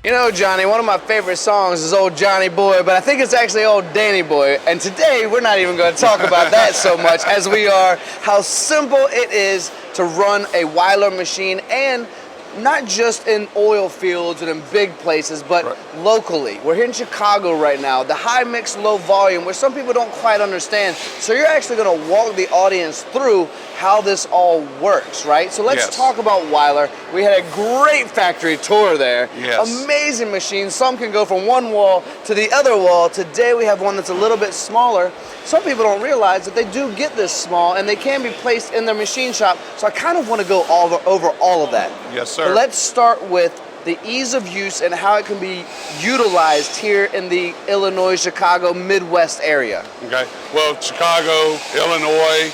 You know, Johnny, one of my favorite songs is Old Johnny Boy, but I think it's actually Old Danny Boy. And today, we're not even going to talk about that so much as we are how simple it is to run a Weiler machine, and not just in oil fields and in big places, but locally. We're here in Chicago right now, the high mix, low volume, where some people don't quite understand. So you're actually going to walk the audience through how this all works, right? So let's talk about Weiler. We had a great factory tour there. Amazing machines. Some can go from one wall to the other wall. Today we have one that's a little bit smaller. Some people don't realize that they do get this small and they can be placed in their machine shop. So I kind of want to go over all of that. Yes, sir. But let's start with the ease of use and how it can be utilized here in the Illinois, Chicago, Midwest area. Okay. Well, Chicago, Illinois,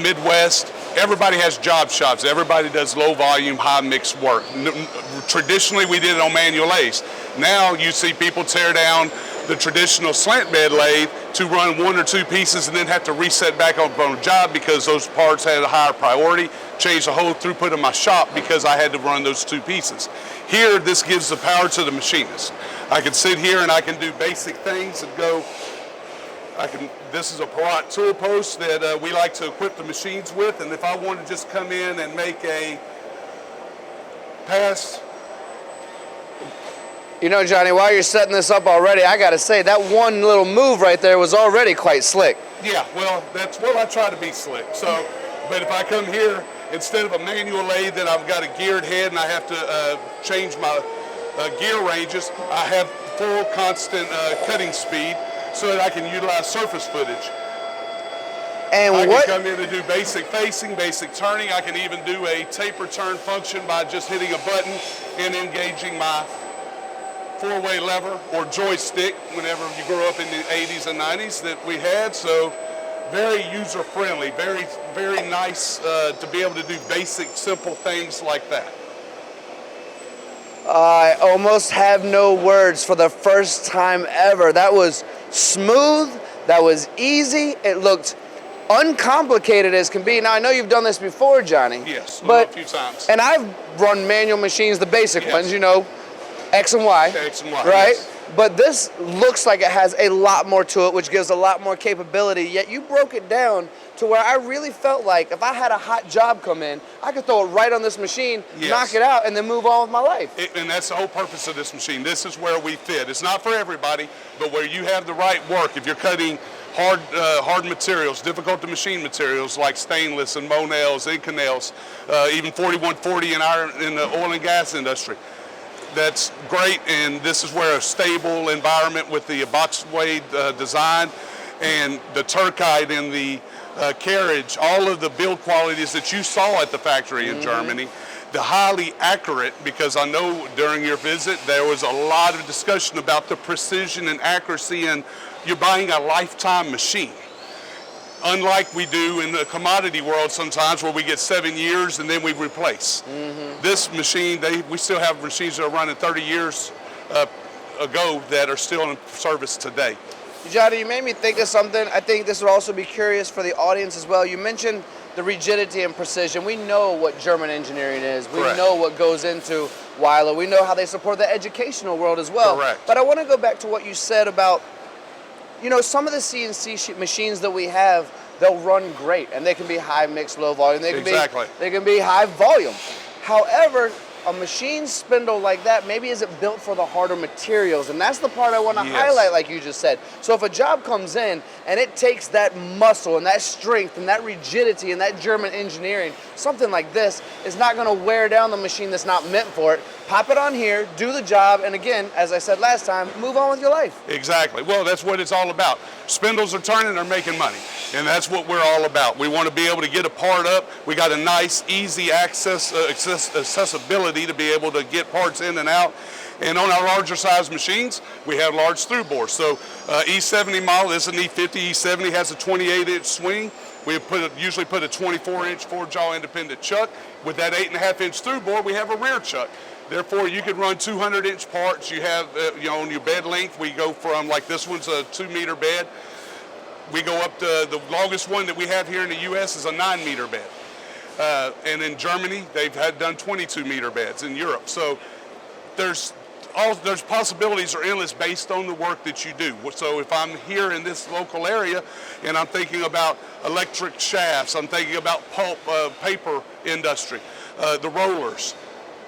Midwest, everybody has job shops. Everybody does low volume, high mix work. Traditionally, we did it on manual lathes. Now you see people tear down the traditional slant bed lathe to run one or two pieces and then have to reset back up on a job because those parts had a higher priority. Change the whole throughput of my shop because I had to run those two pieces. Here, this gives the power to the machinist. I can sit here and I can do basic things and go. This is a Parat tool post that we like to equip the machines with, and if I want to just come in and make a pass. You know, Johnny, while you're setting this up already, I got to say, that one little move right there was already quite slick. Yeah, well, I try to be slick. So, but if I come here, instead of a manual lathe, then I've got a geared head and I have to change my gear ranges, I have full constant cutting speed so that I can utilize surface footage. And I can come in and do basic facing, basic turning. I can even do a taper turn function by just hitting a button and engaging my four-way lever or joystick whenever you grew up in the 80s and 90s that we had. So very user-friendly, very, very nice to be able to do basic, simple things like that. I almost have no words for the first time ever. That was smooth, that was easy, it looked uncomplicated as can be. Now, I know you've done this before, Johnny. Yes, but a few times. And I've run manual machines, the basic ones, you know, X and Y. X and Y, right? yes. But this looks like it has a lot more to it, which gives a lot more capability, yet you broke it down to where I really felt like if I had a hot job come in, I could throw it right on this machine, knock it out, and then move on with my life. And that's the whole purpose of this machine. This is where we fit. It's not for everybody, but where you have the right work. If you're cutting hard materials, difficult to machine materials like stainless and Monels, Inconels, even 4140 in the oil and gas industry. That's great, and this is where a stable environment with the boxway design and the turkite and the carriage, all of the build qualities that you saw at the factory in Germany, the highly accurate, because I know during your visit there was a lot of discussion about the precision and accuracy, and you're buying a lifetime machine. Unlike we do in the commodity world sometimes where we get 7 years and then we replace. This machine, we still have machines that are running 30 years ago that are still in service today. Johnny, you made me think of something. I think this would also be curious for the audience as well. You mentioned the rigidity and precision. We know what German engineering is. We know what goes into Weiler. We know how they support the educational world as well. But I want to go back to what you said about, you know, some of the CNC machines that we have, they'll run great, and they can be high mix, low volume. They can be high volume. However, a machine spindle like that maybe isn't built for the harder materials, and that's the part I want to highlight, like you just said. So if a job comes in and it takes that muscle and that strength and that rigidity and that German engineering, something like this is not going to wear down the machine that's not meant for it. Pop it on here, do the job, and again, as I said last time, move on with your life. Exactly. Well, that's what it's all about. Spindles are turning, they're making money, and that's what we're all about. We want to be able to get a part up. We got a nice, easy accessibility to be able to get parts in and out. And on our larger size machines, we have large through bores. So E70 model, this is an E50. E70 has a 28-inch swing. We usually put a 24-inch four-jaw independent chuck. With that 8.5-inch through bore, we have a rear chuck. Therefore, you could run 200-inch parts. You have, on your bed length, we go from, like this one's a 2-meter bed. We go up to, the longest one that we have here in the U.S. is a 9-meter bed. And in Germany, they've done 22-meter beds in Europe. So there's there's possibilities are endless based on the work that you do. So if I'm here in this local area and I'm thinking about electric shafts, I'm thinking about pulp, paper industry, the rollers.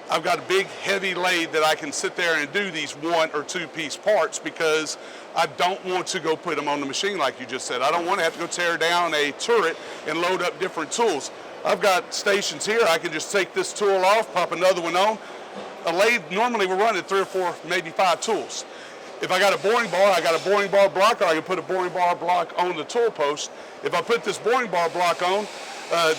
I've got a big heavy lathe that I can sit there and do these 1 or 2 piece parts because I don't want to go put them on the machine like you just said. I don't want to have to go tear down a turret and load up different tools. I've got stations here. I can just take this tool off, pop another one on. A lathe normally will run at 3 or 4, maybe 5 tools. If I got a boring bar, I got a boring bar block, or I can put a boring bar block on the tool post. If I put this boring bar block on,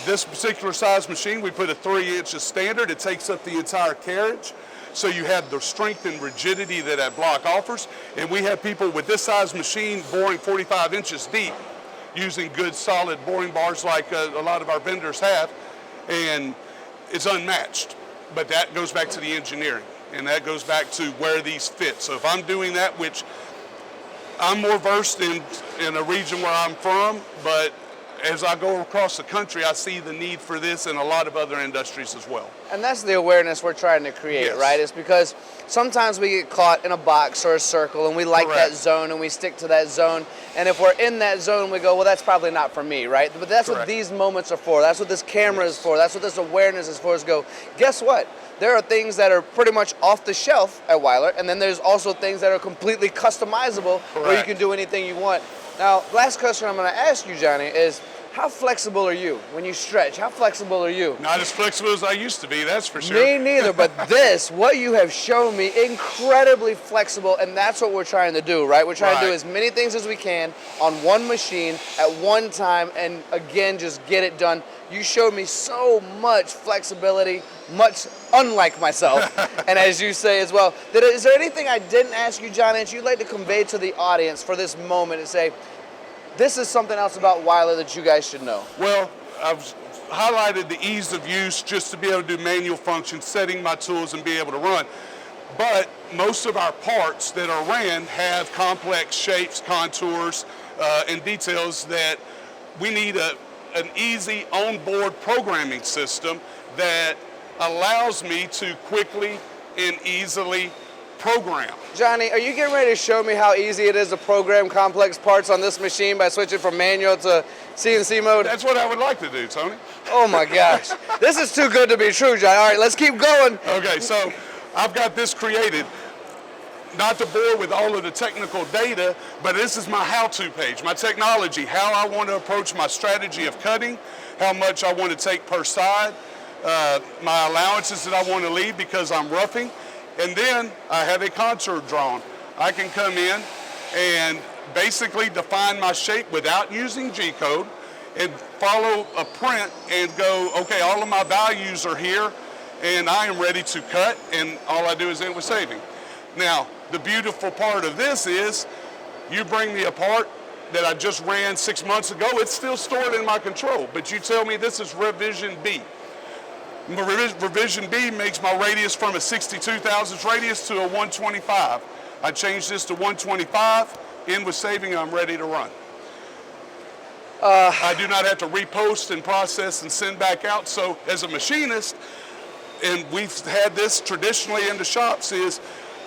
this particular size machine, we put a 3 inches standard. It takes up the entire carriage. So you have the strength and rigidity that that block offers. And we have people with this size machine boring 45 inches deep using good solid boring bars like a lot of our vendors have. And it's unmatched. But that goes back to the engineering. And that goes back to where these fit. So if I'm doing that, which I'm more versed in a region where I'm from, but as I go across the country, I see the need for this in a lot of other industries as well. And that's the awareness we're trying to create, Yes. right? It's because sometimes we get caught in a box or a circle and we like Correct. that zone and we stick to that zone. And if we're in that zone, we go, well, that's probably not for me, right? But that's what Correct. these moments are for. That's what this camera is for. That's what this awareness is for, is go, guess what? There are things that are pretty much off the shelf at Weiler, and then there's also things that are completely customizable where you Correct. can do anything you want. Now, last question I'm going to ask you, Johnny, is how flexible are you when you stretch? How flexible are you? Not as flexible as I used to be, that's for sure. Me neither, but what you have shown me, incredibly flexible, and that's what we're trying to do, right? We're trying to do Right. as many things as we can on one machine at one time, and again, just get it done. You showed me so much flexibility, much unlike myself, and as you say as well. Is there anything I didn't ask you, Johnny, that you'd like to convey to the audience for this moment and say, this is something else about Weiler that you guys should know? Well, I've highlighted the ease of use just to be able to do manual functions, setting my tools and be able to run. But most of our parts that are ran have complex shapes, contours, and details that we need an easy onboard programming system that allows me to quickly and easily program. Johnny, are you getting ready to show me how easy it is to program complex parts on this machine by switching from manual to CNC mode? That's what I would like to do, Tony. Oh my gosh. This is too good to be true, Johnny. All right, let's keep going. Okay, so I've got this created, not to bore with all of the technical data, but this is my how-to page, my technology, how I want to approach my strategy of cutting, how much I want to take per side, my allowances that I want to leave because I'm roughing, and then I have a contour drawn. I can come in and basically define my shape without using G-code and follow a print and go, okay, all of my values are here and I am ready to cut, and all I do is end with saving. Now, the beautiful part of this is you bring me a part that I just ran 6 months ago, it's still stored in my control, but you tell me this is revision B. Revision B makes my radius from a 62 thousandths radius to a 125. I change this to 125, end with saving, I'm ready to run. I do not have to repost and process and send back out. So as a machinist, and we've had this traditionally in the shops, is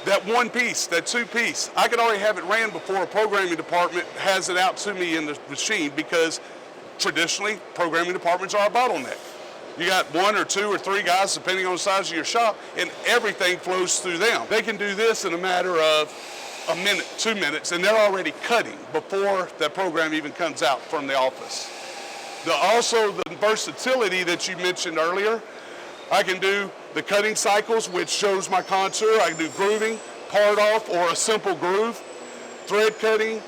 that one piece, that two piece, I could already have it ran before a programming department has it out to me in the machine, because traditionally programming departments are a bottleneck. You got 1 or 2 or 3 guys, depending on the size of your shop, and everything flows through them. They can do this in a matter of a minute, 2 minutes, and they're already cutting before that program even comes out from the office. Also, the versatility that you mentioned earlier, I can do the cutting cycles, which shows my contour. I can do grooving, part off, or a simple groove, thread cutting,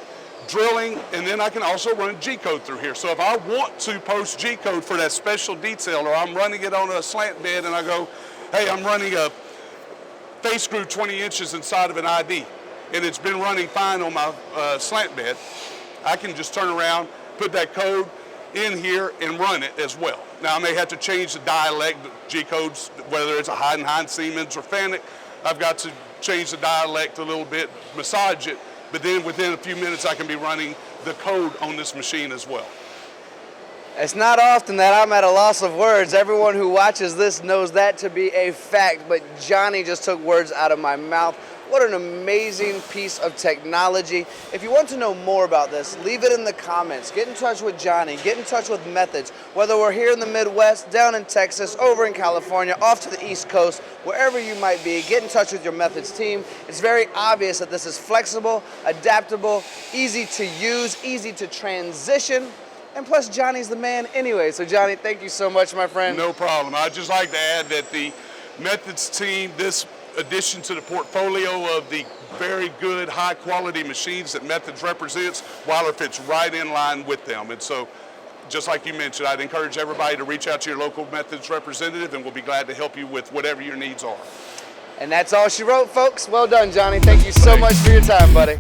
drilling, and then I can also run G-code through here. So if I want to post G-code for that special detail, or I'm running it on a slant bed and I go, hey, I'm running a face screw 20 inches inside of an ID, and it's been running fine on my slant bed, I can just turn around, put that code in here and run it as well. Now I may have to change the dialect, the G-codes, whether it's a Heidenhain, Siemens, or Fanuc. I've got to change the dialect a little bit, massage it, but then within a few minutes I can be running the code on this machine as well. It's not often that I'm at a loss of words. Everyone who watches this knows that to be a fact, but Johnny just took words out of my mouth. What an amazing piece of technology. If you want to know more about this, leave it in the comments. Get in touch with Johnny. Get in touch with Methods. Whether we're here in the Midwest, down in Texas, over in California, off to the East Coast, wherever you might be, get in touch with your Methods team. It's very obvious that this is flexible, adaptable, easy to use, easy to transition. And plus, Johnny's the man anyway. So, Johnny, thank you so much, my friend. No problem. I'd just like to add that the Methods team, this addition to the portfolio of the very good, high-quality machines that Methods represents, WEILER fits right in line with them. And so, just like you mentioned, I'd encourage everybody to reach out to your local Methods representative, and we'll be glad to help you with whatever your needs are. And that's all she wrote, folks. Well done, Johnny. Thank you so much for your time, buddy.